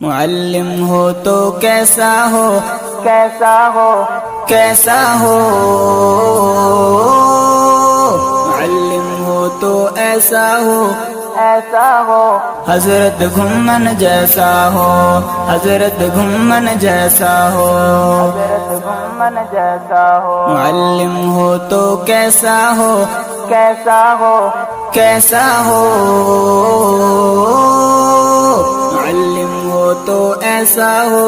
معلم ہو تو کیسا ہو، کیسا ہو، کیسا ہو، معلم ہو تو ایسا ہو، ایسا ہو، حضرت گھمن جیسا ہو، حضرت گھمن جیسا ہو، حضرت گھمن جیسا ہو، معلم ہو تو کیسا ہو، کیسا ہو، کیسا ہو، معلم ہو تو ایسا ہو،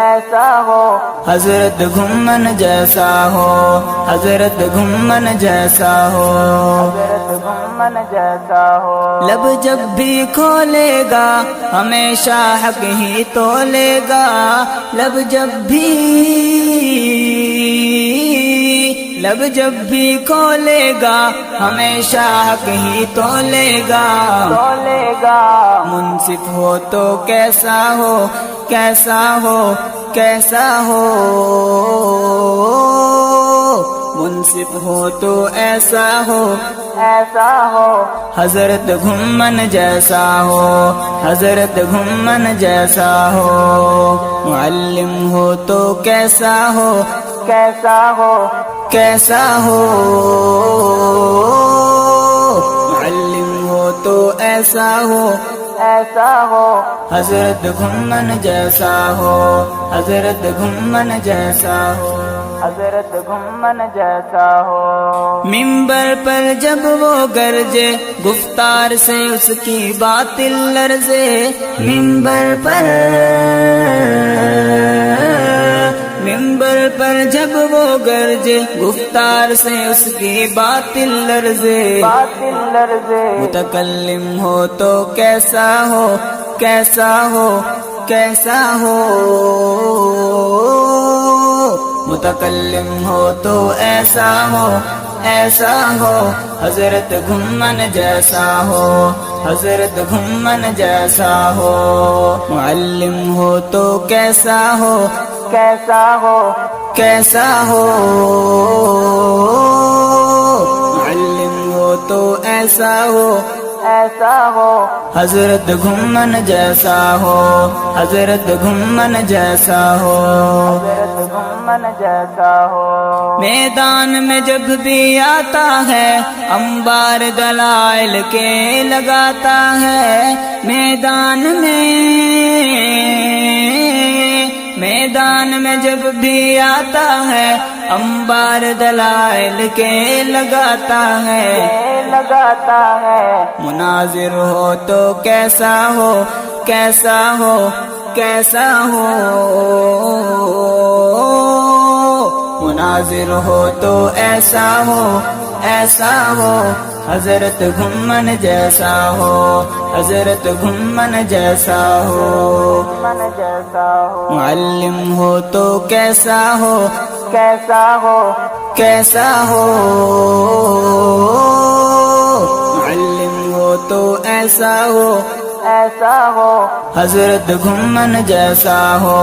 ایسا ہو، حضرت گھمن جیسا ہو، حضرت گھمن جیسا ہو، حضرت گھمن جیسا ہو، لب جب بھی کھولے گا ہمیشہ حق ہی تولے گا، لب جب بھی، لب جب بھی کھولے گا ہمیشہ حق ہی تولے گا، تولے گا، منصف ہو تو کیسا ہو، کیسا ہو، کیسا ہو، منصف ہو تو ایسا ہو، ایسا ہو، حضرت گھمن جیسا ہو، حضرت گھمن جیسا ہو، معلم ہو تو کیسا ہو، کیسا ہو، کیسا ہو، معلم ہو تو ایسا ہو، ایسا ہو، حضرت گھمن جیسا ہو، حضرت گھمن جیسا ہو، حضرت گھمن جیسا ہو، منبر پر جب وہ گرجے گفتار سے اس کی باطل لرزے، منبر پر، منبر پر جب وہ گرجے گفتار سے اس کی باطل لرزے، باطل لرزے، متکلم ہو تو کیسا ہو، کیسا ہو، کیسا ہو، متکلم ہو تو ایسا ہو، ایسا ہو، حضرت گھمن جیسا ہو، حضرت گھمن جیسا ہو، معلم ہو تو کیسا ہو، کیسا ہو، کیسا ہو، معلم ہو تو ایسا ہو، ایسا ہو، حضرت گھمن جیسا ہو، حضرت گھمن جیسا ہو، حضرت گھمن جیسا ہو، میدان میں جب بھی آتا ہے انبار دلائل کے لگاتا ہے، میدان میں، میدان میں جب بھی آتا ہے انبار دلائل کے لگاتا ہے، لگاتا ہے، مناظر ہو تو کیسا ہو، کیسا ہو، کیسا ہو، مناظر ہو تو ایسا ہو، ایسا ہو، حضرت گھمن جیسا ہو، حضرت گھمن جیسا ہو، معلم ہو تو کیسا ہو، کیسا ہو، کیسا ہو، معلم ہو تو ایسا ہو، ایسا ہو، حضرت گھمن جیسا ہو،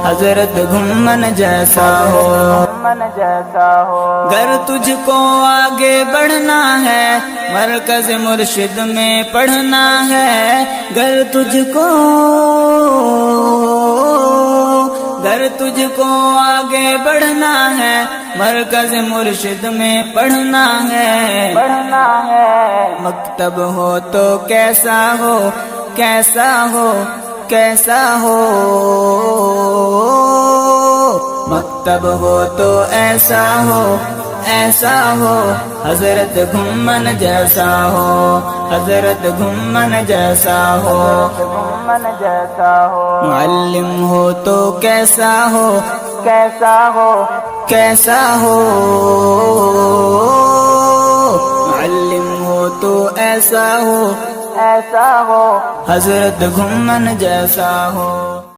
حضرت گھمن جیسا ہو، گھمن جیسا ہو، گر تجھ کو آگے بڑھنا ہے مرکز مرشد میں پڑھنا ہے، گر تجھ کو، گر تجھ کو آگے بڑھنا ہے مرکز مرشد میں پڑھنا ہے، پڑھنا ہے، مکتب ہو تو کیسا ہو، کیسا ہو، کیسا ہو، مکتب ہو تو ایسا ہو، ایسا ہو، حضرت گھمن جیسا ہو، حضرت گھمن جیسا ہو، گھمن جیسا ہو، معلم ہو تو کیسا ہو، کیسا ہو، کیسا ہو، معلم ہو تو ایسا ہو، ایسا ہو، حضرت گھمن جیسا ہو۔